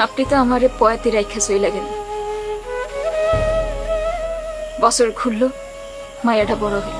আপনি তো আমারে পয়াতে রাইখা চইলা গেলেন। বছর ঘুরল, মায়াটা বড় হইল,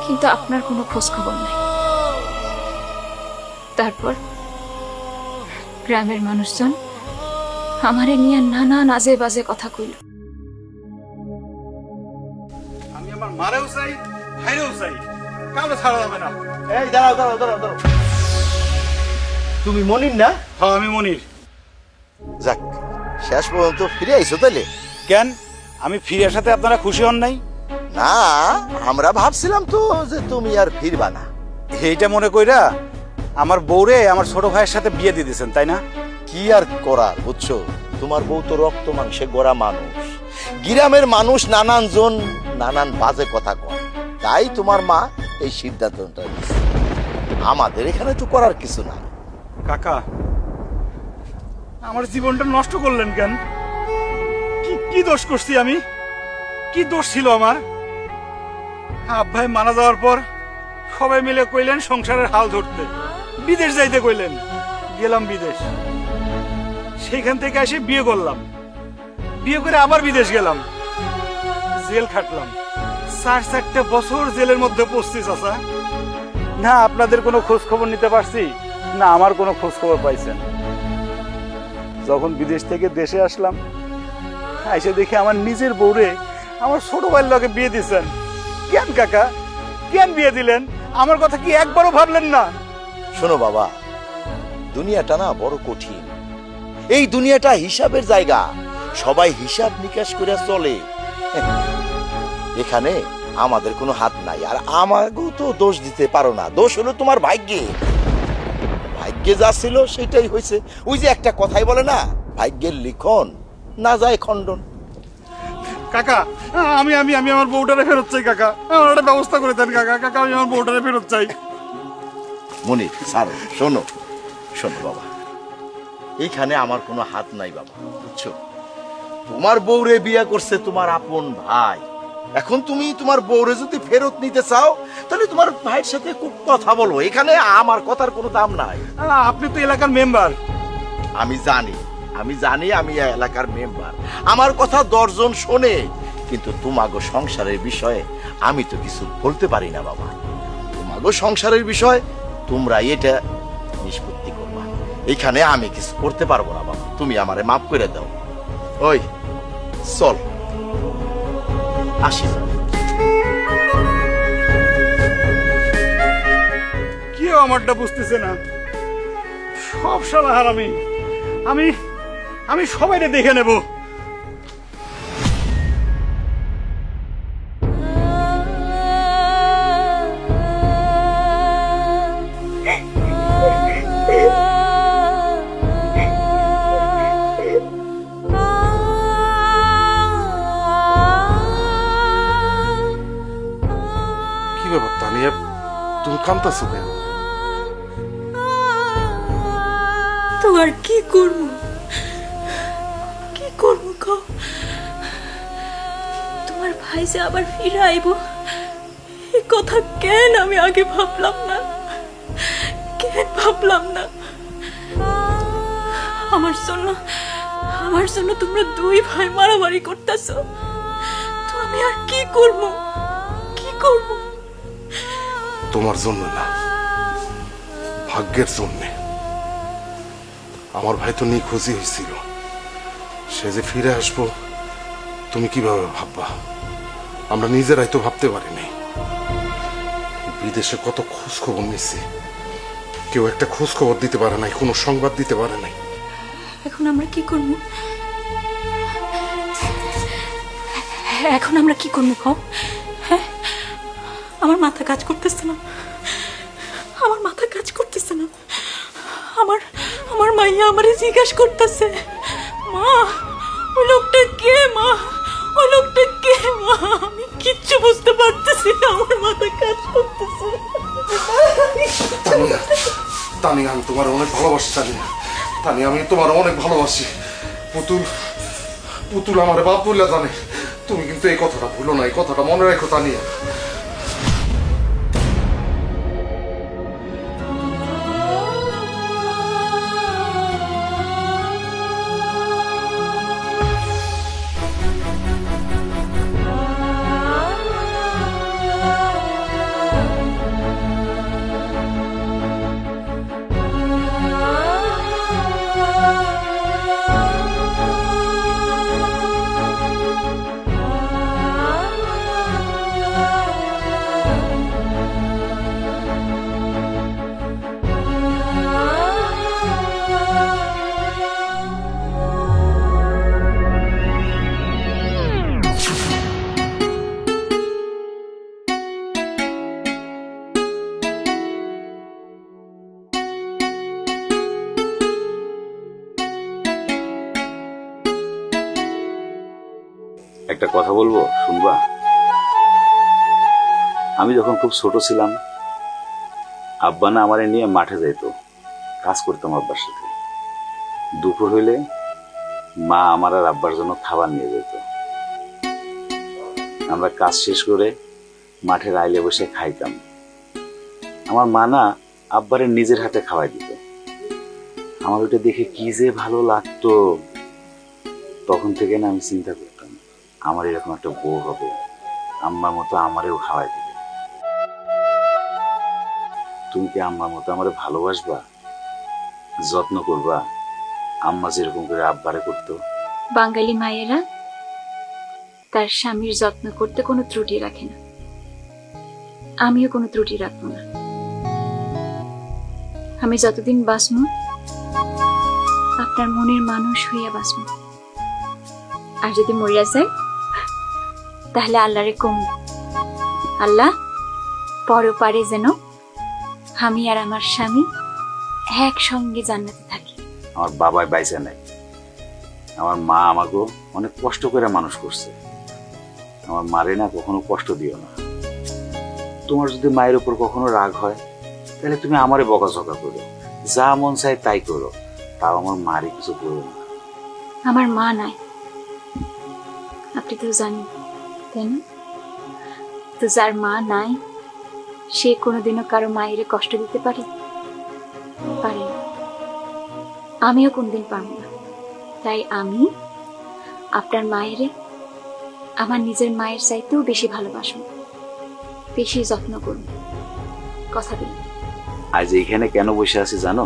কিন্তু আপনার কোনো খোঁজ খবর নাই। তারপর গ্রামের মানুষজন আমারে নিয়ে নানান আজে বাজে কথা কইল। আমি আমার মারেও চাই, ভাইরেও চাই, কাউকে ছাড়া যাবে না। এই দাঁড়াও দাঁড়াও দাঁড়াও দাঁড়াও, তুমি মনির না? হ্যাঁ আমি মনির। যাক, শেষ পর্যন্ত ফিরে আইছো তাইলে। কেন আমি ফিরে আসাতে আপনারা খুশি হন নাই? না, আমরা ভাবছিলাম তো যে তুমি আর ফিরবা না। এইটা মনে কইরা আমার বউরে আমার ছোট ভাইয়ের সাথে বিয়ে দিয়ে দিয়েছেন, তাই না? কি আর করার বুঝছো, তোমার বউ তো রক্ত মাংসে গড়া মানুষ। গ্রামের মানুষ নানান জন নানান বাজে কথা কয়, তাই তোমার মা এই সিদ্ধান্তটা নিয়েছে। আমাদের এখানে তো করার কিছু নাই। কাকা, আমার জীবনটা নষ্ট করলেন কেন? কি কি দোষ করছি আমি? কি দোষ ছিল আমার? আব্বাই মারা যাওয়ার পর সবাই মিলে কইলেন সংসারের হাল ধরতে, বিদেশ যাইতে কইলেন। গেলাম বিদেশ, সেইখান থেকে এসে বিয়ে করলাম, বিয়ে করে আবার বিদেশ গেলাম, জেল খাটলাম। 4-4টা বছর জেলের মধ্যে পড়ছি চাচা। না আপনাদের কোনো খোঁজ খবর নিতে পারছি, না আমার কোনো খোঁজ খবর পাইছেন। যখন বিদেশ থেকে দেশে আসলাম, এসে দেখি আমার নিজের বউরে আমার ছোট ভাইয়ের লগে বিয়ে দিচ্ছেন। কেন কাকা, কেন বিয়ে দিলেন? আমার কথা কি একবারও ভাবলেন না? শোনো বাবা, দুনিয়াটা না বড় কঠিন। এই দুনিয়াটা হিসাবের জায়গা, সবাই হিসাব নিকাশ করে চলে। এখানে আমাদের কোনো হাত নাই, আর আমাকেও তো দোষ দিতে পারো না। দোষ হলো তোমার ভাগ্যে, ভাগ্যে যা ছিল সেটাই হয়েছে। ওই যে একটা কথাই বলে না, ভাগ্যের লিখন না যায় খণ্ডন। কাকা, আমি আমি আমি আমার বউটারে ফেরত চাই কাকা, আমার একটা ব্যবস্থা করে দেন কাকা। কাকা আমি আমার বউটারে ফেরত চাই। মনির স্যার, শোনো শোনো বাবা, এইখানে আমার কোনো হাত নাই বাবা, বুঝছো? তোমার বউরে বিয়ে করছে তোমার আপন ভাই। এখন তুমি তোমার বউরে যদি ফেরত নিতে চাও, তাহলে তোমার ভাইয়ের সাথে খুব কথা বলো। এখানে আমার কথার কোনো দাম নাই। আপনি তো এলাকার মেম্বার। আমি জানি, আমি জানি আমি এই এলাকার মেম্বার, আমার কথা 10 জন শোনে, কিন্তু তোমাগো সংসারের বিষয়ে আমি তো কিছু বলতে পারি না বাবা। তোমাগো সংসারের বিষয় তোমরা এটা নিষ্পত্তি করবা, এখানে আমি কিছু করতে পারবো না বাবা। তুমি আমারে মাফ করে দাও। ওই চল আসি। কেউ আমারটা বুঝতেছে না, সব শালা হারামি। আমি আমি সবাইকে দেখে নেব। কি ব্যাপার তানিয়া, তুমি কাঁদতেছো কেন? তো আর কি করবো, কি করবো কও? তোমার ভাই যে আবার ফিরে আইব, এই কথা কেন আমি আগে ভাবলাম না? কেন ভাবলাম না? আমার জন্য তোমরা 2 ভাই মারামারি করতেছো, তো আমি আর কি করবো, কি করবো? তোমার জন্য না, ভাগ্যের জন্যে। আমার ভাই তো নিখোঁজই হয়েছিল, সে যে ফিরে আসবো তুমি কিভাবে ভাববা? আমরা নিজেরাই তো ভাবতে পারিনি। বিদেশে কত খোঁজ খবর নিচ্ছি, কেউ একটা খোঁজ খবর দিতে পারে নাই, কোনো সংবাদ দিতে পারে নাই। এখন আমরা কি করবো? এখন আমরা কি করবো কও? হ্যাঁ, আমার মাথা কাজ করতেছে না, আমার মাথা কাজ করতেছে না। আমার মাইয়া আমারে জিজ্ঞাসা করতেছে, মা ওই লোকটা কে? মা ওই লোকটা কে? মা আমি কিচ্ছু বুঝতে পারতেছি না, আমার মাথা কাজ করতেছে। তানিয়া, আমি তোমার অনেক ভালোবাসি। তানিয়া, আমি তোমার অনেক ভালোবাসি। পুতুল আমার বাপ বলে জানে। তুমি কিন্তু এই কথাটা ভুলো না, এই কথাটা মনে রাখো তানিয়া। একটা কথা বলবো, শুনবা? আমি যখন খুব ছোট ছিলাম, আব্বা না আমারে নিয়ে মাঠে যাইতো, কাজ করতাম আব্বার সাথে। দুপুর হইলে মা আমার আর আব্বার জন্য খাবার নিয়ে যেত। আমরা কাজ শেষ করে মাঠের আইলে বসে খাইতাম। আমার মা না আব্বারে নিজের হাতে খাওয়াই দিত। আমার ওটা দেখে কি যে ভালো লাগতো। তখন থেকে না আমি চিন্তা করতাম, আমার এরকম একটা বউ হবে, আম্মার মতো আমারেও খাওয়াই দিবে। তুমি কি আম্মার মতো আমারে ভালোবাসবা, যত্ন করবা, আম্মা যেরকম করে আব্বারে করতো? বাঙালি মায়েরা তার স্বামীর যত্ন করতে কোনো ত্রুটি রাখে না, আমিও কোনো ত্রুটি রাখবো না। আমি যতদিন বাঁচবো আপনার মনের মানুষ হইয়া বাঁচবো। আর যদি মরিয়া যায় তাহলে আল্লাহরে কম, আল্লাহ পরপারে যেন আমি আর আমার স্বামী একসঙ্গে জান্নাতে থাকি। আমার বাবাই বাইসে নাই, আমার মা আমাকে অনেক কষ্ট করে মানুষ করছে। আমার মারে না কখনো কষ্ট দিও না। তোমার যদি মায়ের উপর কখনো রাগ হয় তাহলে তুমি আমারে বকাঝকা করো, যা মন চায় তাই করো, তাও আমার মারে কিছু করো না। আমার মা নাই, আপনি তো জানেন তাই না? তো যার মা নাই সে কোনোদিনও কারো মায়ের কষ্ট দিতে পারে? পারে না। আমিও কোনদিন পারবো না। তাই আমি আপনার মায়ের আমার নিজের মায়ের চাইতেও বেশি ভালোবাসবো, বেশি যত্ন করব। কথা দিন। আজ এইখানে কেন বসে আছি জানো?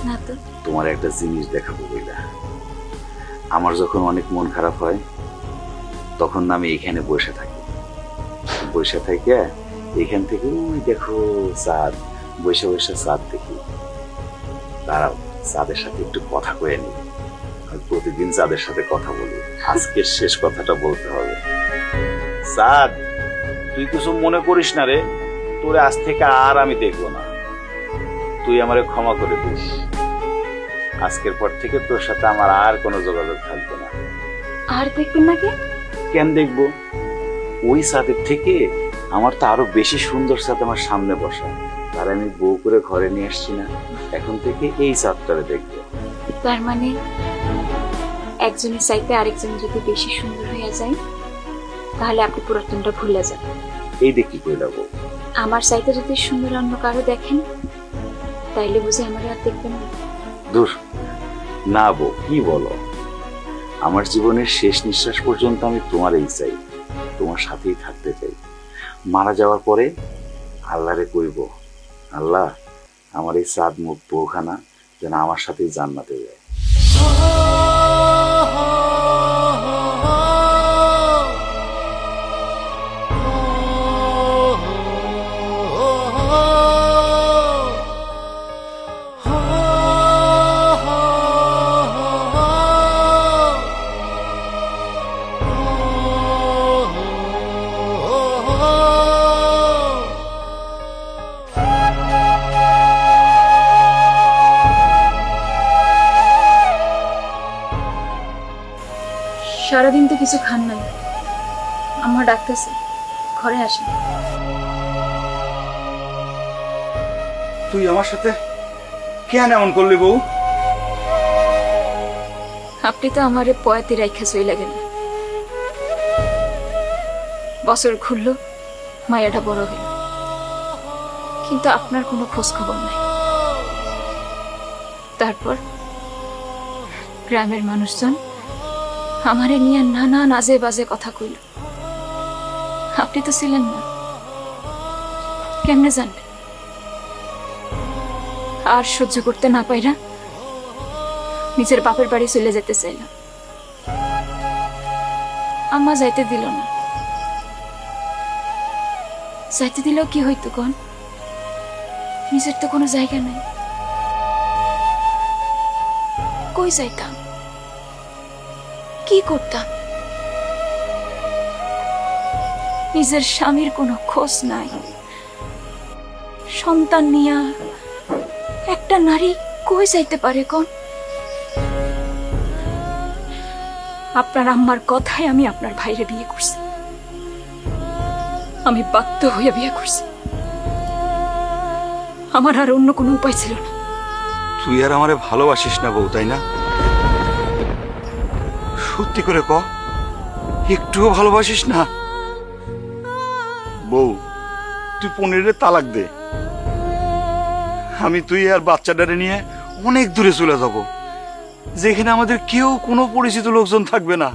না তো। তোমার একটা জিনিস দেখাবো বইলা। আমার যখন অনেক মন খারাপ হয় তখন না আমি এইখানে বসে থাকি। বসে থেকে এইখান থেকে ওই দেখো চাঁদ, বসে বসে চাঁদ দেখি। দাঁড়াও, চাঁদের সাথে একটু কথা কয়ে নিই। আমি প্রতিদিন চাঁদের সাথে কথা বলি, আজকের শেষ কথাটা বলতে হবে। চাঁদ, তুই কিছু মনে করিস না রে, তোরে আজ থেকে আর আমি দেখবো না। তুই আমারে ক্ষমা করে দিস। আজকের পর থেকে তোর সাথে আমার আর কোনো যোগাযোগ থাকবে না। আর দেখবেন না কে? কেন দেখবো? ওই চাঁদের থেকে আমার তো আরো বেশি সুন্দর চাঁদ আমার সামনে বসা, তার আমি বউ করে ঘরে নিয়ে আসছি না। এখন থেকে এই চাঁদটারে দেখবো। তার মানে একজনের চাইতে আরেকজন যদি বেশি সুন্দর হয়ে যায় তাহলে আপনি পুরাতনটা ভুলে যাবেন। এই দেখ কি কইলা বউ? আমার চাইতে যদি সুন্দর অন্য কারো দেখেন তাইলে বুঝে আমার আর দেখবেন না। দূর না বউ, কি বলো? আমার জীবনের শেষ নিঃশ্বাস পর্যন্ত আমি তোমারই চাই, তোমার সাথেই থাকতে চাই। মারা যাওয়ার পরে আল্লাহরে কইব, আল্লাহ আমার এই চাঁদ মুখ বউখানা যেন আমার সাথেই জান্নাতে যায়। সারাদিন তো কিছু খান নাই, আমার ডাকতেছে, ঘরে আসেন। তুই আমার সাথে কেন এমন করলি বউ? আপনি তো আমারে পয়াতে রাইখা চইলা গেলেন। বছর ঘুরলো, মায়াটা বড় হইল, কিন্তু আপনার কোনো খোঁজ খবর নাই। তারপর গ্রামের মানুষজন আমারে নিয়ে নানা নাজে বাজে কথা কইল। আপনি তো ছিলেন না, কেমনে জানবেন? আর সহ্য করতে না পাইরা নিজের বাপের বাড়ি চলে যেতে চাইলাম। আম্মা যাইতে দিল না। যাইতে দিলেও কি হইতো কোন? নিজের তো কোনো জায়গা নাই, কই যাইতাম, কি করতাম? নিজের স্বামীর কোনো খোঁজ নাই। সন্তান নিয়া একটা নারী কই যাইতে পারে কোন? আপনার আম্মার কথায় আমি আপনার ভাইরে বিয়ে করছি। আমি বাধ্য হয়ে বিয়ে করছি, আমার আর অন্য কোনো উপায় ছিল না। তুই আর আমারে ভালোবাসিস না বউ, তাই না? সত্যি করে ক, একটুও ভালোবাসিস না? বউ, তুই 15 তালাক দে, আমি তুই আর বাচ্চাটারে নিয়ে অনেক দূরে চলে যাব, যেখানে আমাদের কেউ কোনো পরিচিত লোকজন থাকবে না।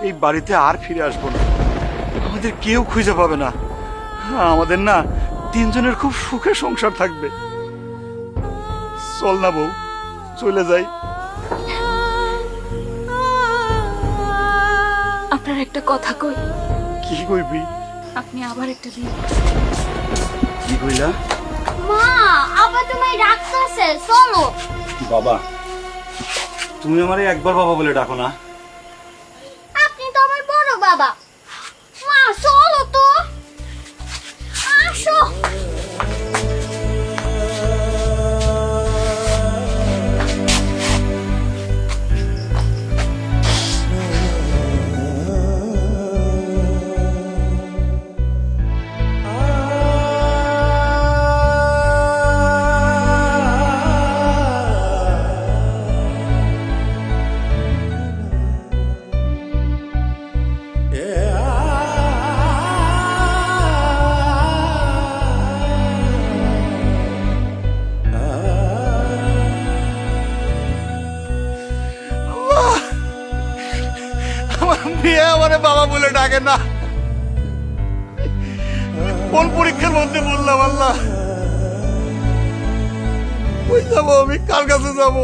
এই বাড়িতে আর ফিরে আসবো না, আমাদের কেউ খুঁজে পাবে না। আমাদের না 3 জনের খুব সুখে সংসার থাকবে। চল না বউ, চলে যাই। আপনার একটা কথা কই। কি কইবি? আপনি আবার একটা বিয়ে কি কইলা? মা আবার তোমায় ডাকতেছে, চলো। বাবা, তুমি আমারে একবার বাবা বলে ডাকো না। আপনি তো আমার বড় বাবা। মা চলো তো, আসো। আমার মেয়ে আমারে বাবা বলে ডাকে না। কোন পরীক্ষার মধ্যে বললাম আল্লাহ? কই যাবো আমি, কার কাছে যাবো?